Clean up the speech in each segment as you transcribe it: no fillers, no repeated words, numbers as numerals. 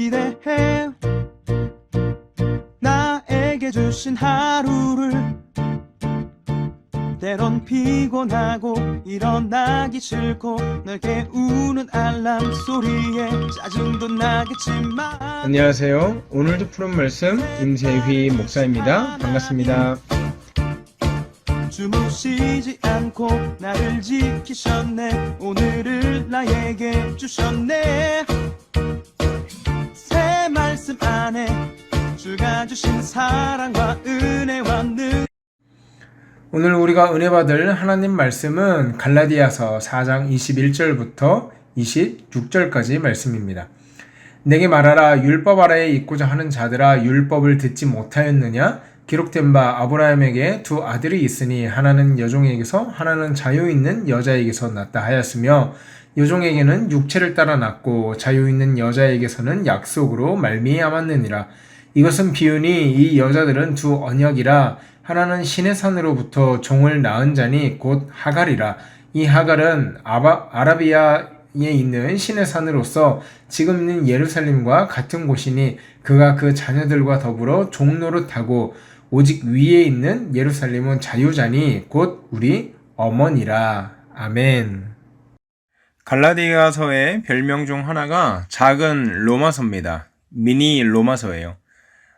기대해 나에게 주신 하루를 때론 피곤하고 일어나기 싫고 널 깨우는 알람 소리에 짜증도 나겠지만 안녕하세요. 오늘도 푸른 말씀 임세휘 목사입니다. 반갑습니다. 주무시지 않고 나를 지키셨네. 오늘을 나에게 주셨네. 새 말씀 안에 주가 주신 사랑과 은혜와 능. 오늘 우리가 은혜 받을 하나님 말씀은 갈라디아서 4장 21절부터 26절까지 말씀입니다. 내게 말하라. 율법 아래에 있고자 하는 자들아, 율법을 듣지 못하였느냐? 기록된 바 아브라함에게 두 아들이 있으니 하나는 여종에게서 하나는 자유 있는 여자에게서 났다 하였으며 여종에게는 육체를 따라 났고 자유 있는 여자에게서는 약속으로 말미암았느니라. 이것은 비유니 이 여자들은 두 언약이라. 하나는 신의 산으로부터 종을 낳은 자니 곧 하갈이라. 이 하갈은 아라비아에 있는 신의 산으로서 지금 있는 예루살렘과 같은 곳이니 그가 그 자녀들과 더불어 종노릇하고 오직 위에 있는 예루살렘은 자유자니 곧 우리 어머니라. 아멘. 갈라디아서의 별명 중 하나가 작은 로마서입니다. 미니 로마서예요.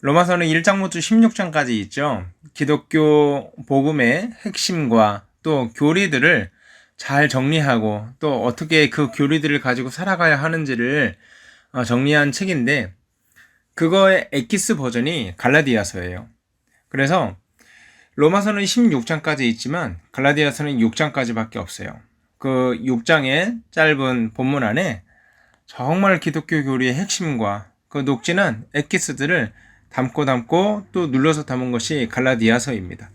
로마서는 1장부터 16장까지 있죠. 기독교 복음의 핵심과 또 교리들을 잘 정리하고 또 어떻게 그 교리들을 가지고 살아가야 하는지를 정리한 책인데 그거의 엑기스 버전이 갈라디아서예요. 그래서 로마서는 16장까지 있지만 갈라디아서는 6장까지밖에 없어요. 그 6장의 짧은 본문 안에 정말 기독교 교리의 핵심과 그 녹진한 엑기스들을 담고 또 눌러서 담은 것이 갈라디아서입니다.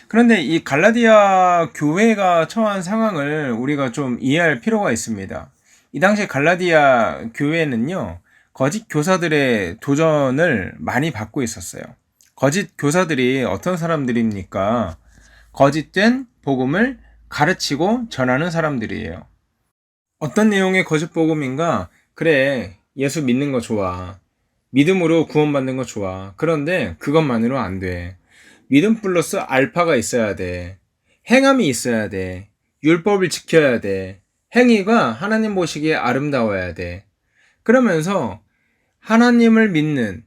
그런데 이 갈라디아 교회가 처한 상황을 우리가 좀 이해할 필요가 있습니다. 이 당시 갈라디아 교회는요, 거짓 교사들의 도전을 많이 받고 있었어요. 거짓 교사들이 어떤 사람들입니까? 거짓된 복음을 가르치고 전하는 사람들이에요. 어떤 내용의 거짓 복음인가? 그래, 예수 믿는 거 좋아. 믿음으로 구원받는 거 좋아. 그런데 그것만으로 안 돼. 믿음 플러스 알파가 있어야 돼. 행함이 있어야 돼. 율법을 지켜야 돼. 행위가 하나님 보시기에 아름다워야 돼. 그러면서 하나님을 믿는,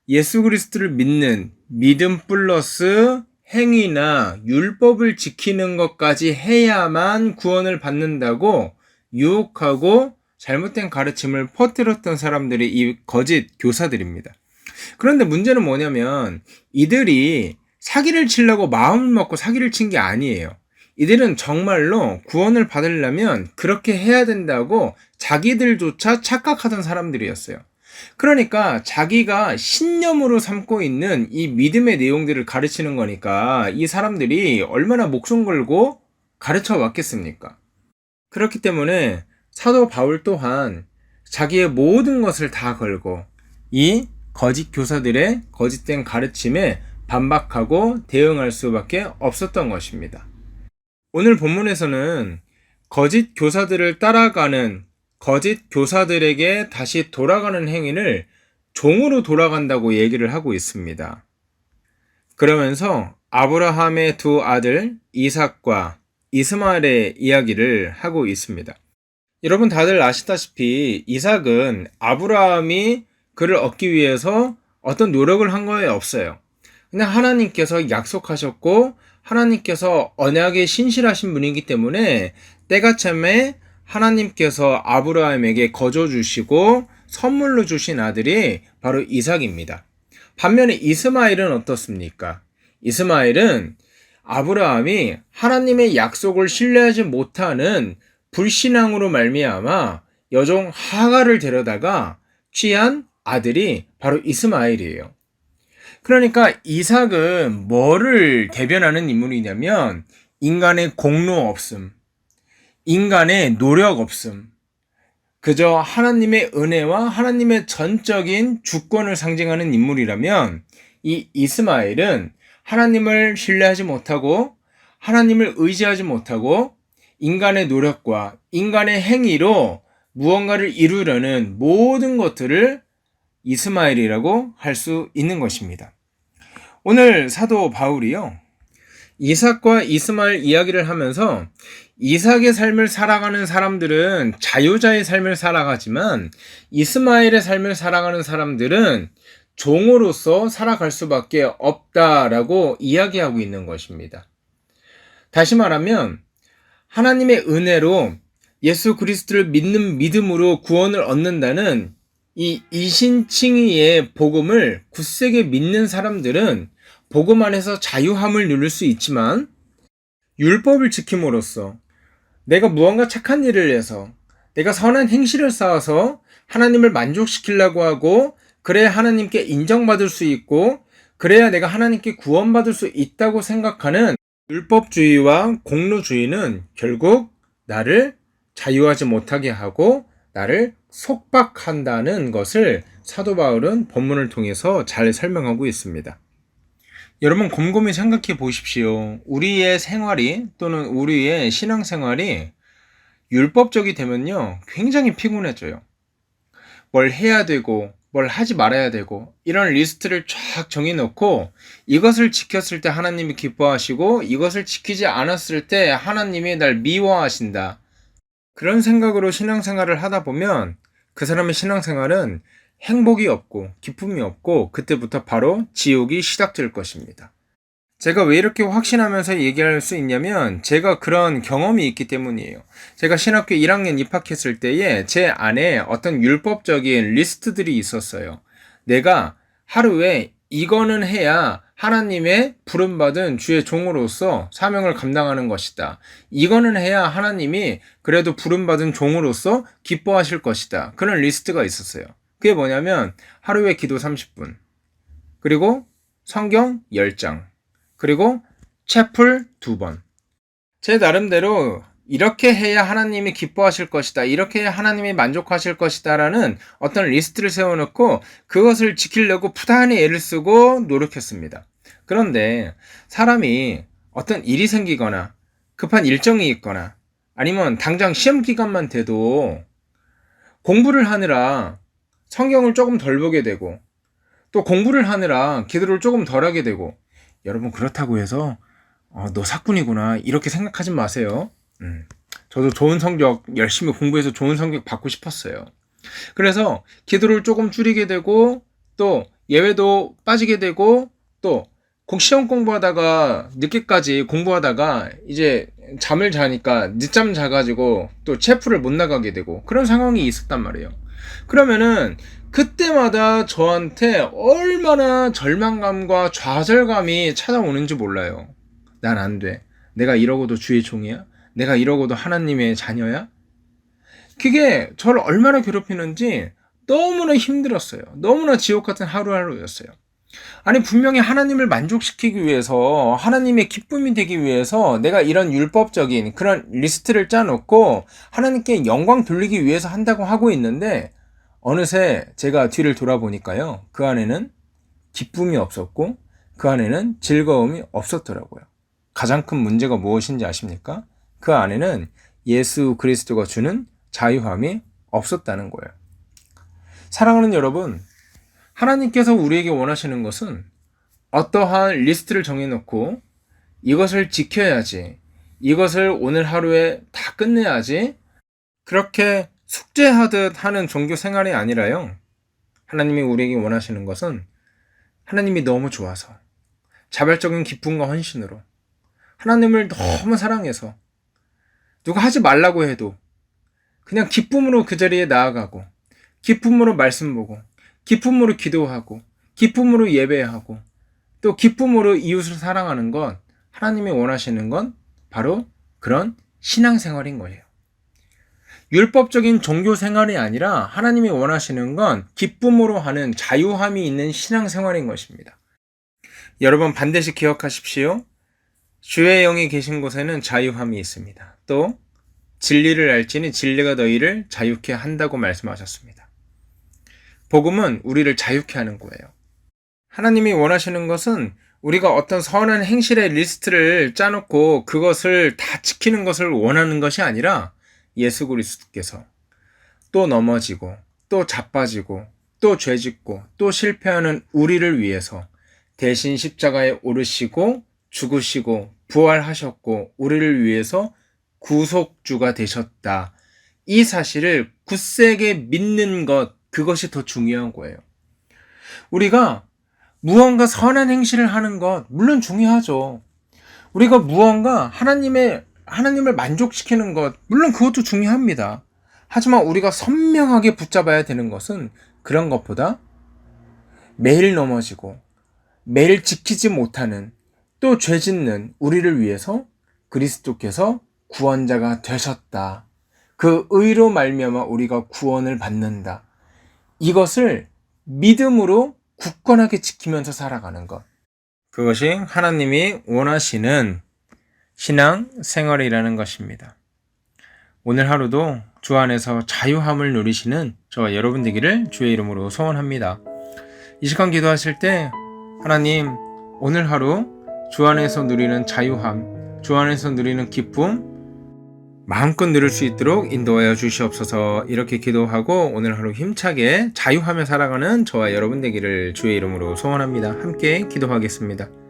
예수 그리스도를 믿는 믿음 플러스 행위나 율법을 지키는 것까지 해야만 구원을 받는다고 유혹하고 잘못된 가르침을 퍼뜨렸던 사람들이 이 거짓 교사들입니다. 그런데 문제는 뭐냐면 이들이 사기를 치려고 마음을 먹고 사기를 친 게 아니에요. 이들은 정말로 구원을 받으려면 그렇게 해야 된다고 자기들조차 착각하던 사람들이었어요. 그러니까 자기가 신념으로 삼고 있는 이 믿음의 내용들을 가르치는 거니까 이 사람들이 얼마나 목숨 걸고 가르쳐 왔겠습니까? 그렇기 때문에 사도 바울 또한 자기의 모든 것을 다 걸고 이 거짓 교사들의 거짓된 가르침에 반박하고 대응할 수밖에 없었던 것입니다. 오늘 본문에서는 거짓 교사들을 따라가는 거짓 교사들에게 다시 돌아가는 행위를 종으로 돌아간다고 얘기를 하고 있습니다. 그러면서 아브라함의 두 아들 이삭과 이스마엘의 이야기를 하고 있습니다. 여러분 다들 아시다시피 이삭은 아브라함이 그를 얻기 위해서 어떤 노력을 한 거에 없어요. 그냥 하나님께서 약속하셨고 하나님께서 언약에 신실하신 분이기 때문에 때가 참에 하나님께서 아브라함에게 거저 주시고 선물로 주신 아들이 바로 이삭입니다. 반면에 이스마엘은 어떻습니까? 이스마엘은 아브라함이 하나님의 약속을 신뢰하지 못하는 불신앙으로 말미암아 여종 하갈을 데려다가 취한 아들이 바로 이스마엘이에요. 그러니까 이삭은 뭐를 대변하는 인물이냐면 인간의 공로 없음, 인간의 노력 없음, 그저 하나님의 은혜와 하나님의 전적인 주권을 상징하는 인물이라면 이 이스마엘은 하나님을 신뢰하지 못하고 하나님을 의지하지 못하고 인간의 노력과 인간의 행위로 무언가를 이루려는 모든 것들을 이스마엘이라고 할 수 있는 것입니다. 오늘 사도 바울이요, 이삭과 이스마엘 이야기를 하면서 이삭의 삶을 살아가는 사람들은 자유자의 삶을 살아가지만 이스마엘의 삶을 살아가는 사람들은 종으로서 살아갈 수밖에 없다라고 이야기하고 있는 것입니다. 다시 말하면 하나님의 은혜로 예수 그리스도를 믿는 믿음으로 구원을 얻는다는 이 이신칭의의 복음을 굳세게 믿는 사람들은 복음 안에서 자유함을 누릴 수 있지만, 율법을 지킴으로써 내가 무언가 착한 일을 해서 내가 선한 행실을 쌓아서 하나님을 만족시키려고 하고, 그래야 하나님께 인정받을 수 있고 그래야 내가 하나님께 구원받을 수 있다고 생각하는 율법주의와 공로주의는 결국 나를 자유하지 못하게 하고 나를 속박한다는 것을 사도 바울은 본문을 통해서 잘 설명하고 있습니다. 여러분, 곰곰이 생각해 보십시오. 우리의 생활이 또는 우리의 신앙생활이 율법적이 되면요, 굉장히 피곤해져요. 뭘 해야 되고 뭘 하지 말아야 되고 이런 리스트를 쫙 정해놓고 이것을 지켰을 때 하나님이 기뻐하시고 이것을 지키지 않았을 때 하나님이 날 미워하신다, 그런 생각으로 신앙생활을 하다 보면 그 사람의 신앙생활은 행복이 없고 기쁨이 없고 그때부터 바로 지옥이 시작될 것입니다. 제가 왜 이렇게 확신하면서 얘기할 수 있냐면 제가 그런 경험이 있기 때문이에요. 제가 신학교 1학년 입학했을 때에 제 안에 어떤 율법적인 리스트들이 있었어요. 내가 하루에 이거는 해야 하나님의 부름받은 주의 종으로서 사명을 감당하는 것이다. 이거는 해야 하나님이 그래도 부름받은 종으로서 기뻐하실 것이다. 그런 리스트가 있었어요. 그게 뭐냐면 하루에 기도 30분, 그리고 성경 10장, 그리고 채플 2번. 제 나름대로 이렇게 해야 하나님이 기뻐하실 것이다, 이렇게 해야 하나님이 만족하실 것이다 라는 어떤 리스트를 세워놓고 그것을 지키려고 부단히 애를 쓰고 노력했습니다. 그런데 사람이 어떤 일이 생기거나 급한 일정이 있거나 아니면 당장 시험 기간만 돼도 공부를 하느라 성경을 조금 덜 보게 되고 또 공부를 하느라 기도를 조금 덜 하게 되고, 여러분, 그렇다고 해서 너 사꾼이구나 이렇게 생각하지 마세요. 저도 좋은 성적 열심히 공부해서 좋은 성적 받고 싶었어요. 그래서 기도를 조금 줄이게 되고 또 예외도 빠지게 되고 또 시험 공부하다가 늦게까지 공부하다가 이제 잠을 자니까 늦잠 자가지고 또 체프를 못 나가게 되고 그런 상황이 있었단 말이에요. 그러면은 그때마다 저한테 얼마나 절망감과 좌절감이 찾아오는지 몰라요. 난 안 돼. 내가 이러고도 주의 종이야? 내가 이러고도 하나님의 자녀야? 그게 저를 얼마나 괴롭히는지 너무나 힘들었어요. 너무나 지옥 같은 하루하루였어요. 아니, 분명히 하나님을 만족시키기 위해서, 하나님의 기쁨이 되기 위해서 내가 이런 율법적인 그런 리스트를 짜놓고 하나님께 영광 돌리기 위해서 한다고 하고 있는데, 어느새 제가 뒤를 돌아보니까요, 그 안에는 기쁨이 없었고 그 안에는 즐거움이 없었더라고요. 가장 큰 문제가 무엇인지 아십니까? 그 안에는 예수 그리스도가 주는 자유함이 없었다는 거예요. 사랑하는 여러분, 하나님께서 우리에게 원하시는 것은 어떠한 리스트를 정해놓고 이것을 지켜야지, 이것을 오늘 하루에 다 끝내야지, 그렇게 숙제하듯 하는 종교 생활이 아니라요, 하나님이 우리에게 원하시는 것은 하나님이 너무 좋아서 자발적인 기쁨과 헌신으로 하나님을 너무 사랑해서 누가 하지 말라고 해도 그냥 기쁨으로 그 자리에 나아가고 기쁨으로 말씀 보고 기쁨으로 기도하고 기쁨으로 예배하고 또 기쁨으로 이웃을 사랑하는 건, 하나님이 원하시는 건 바로 그런 신앙생활인 거예요. 율법적인 종교 생활이 아니라 하나님이 원하시는 건 기쁨으로 하는 자유함이 있는 신앙생활인 것입니다. 여러분, 반드시 기억하십시오. 주의 영이 계신 곳에는 자유함이 있습니다. 또 진리를 알지니 진리가 너희를 자유케 한다고 말씀하셨습니다. 복음은 우리를 자유케 하는 거예요. 하나님이 원하시는 것은 우리가 어떤 선한 행실의 리스트를 짜놓고 그것을 다 지키는 것을 원하는 것이 아니라 예수 그리스도께서 또 넘어지고 또 자빠지고 또 죄짓고 또 실패하는 우리를 위해서 대신 십자가에 오르시고 죽으시고 부활하셨고 우리를 위해서 구속주가 되셨다. 이 사실을 굳세게 믿는 것, 그것이 더 중요한 거예요. 우리가 무언가 선한 행실을 하는 것 물론 중요하죠. 우리가 무언가 하나님을 만족시키는 것 물론 그것도 중요합니다. 하지만 우리가 선명하게 붙잡아야 되는 것은 그런 것보다 매일 넘어지고 매일 지키지 못하는 또 죄짓는 우리를 위해서 그리스도께서 구원자가 되셨다. 그 의로 말미암아 우리가 구원을 받는다. 이것을 믿음으로 굳건하게 지키면서 살아가는 것. 그것이 하나님이 원하시는 신앙 생활이라는 것입니다. 오늘 하루도 주 안에서 자유함을 누리시는 저와 여러분 되기를 주의 이름으로 소원합니다. 이 시간 기도하실 때 하나님, 오늘 하루 주 안에서 누리는 자유함, 주 안에서 누리는 기쁨 마음껏 누릴 수 있도록 인도하여 주시옵소서. 이렇게 기도하고 오늘 하루 힘차게 자유하며 살아가는 저와 여러분 되기를 주의 이름으로 소원합니다. 함께 기도하겠습니다.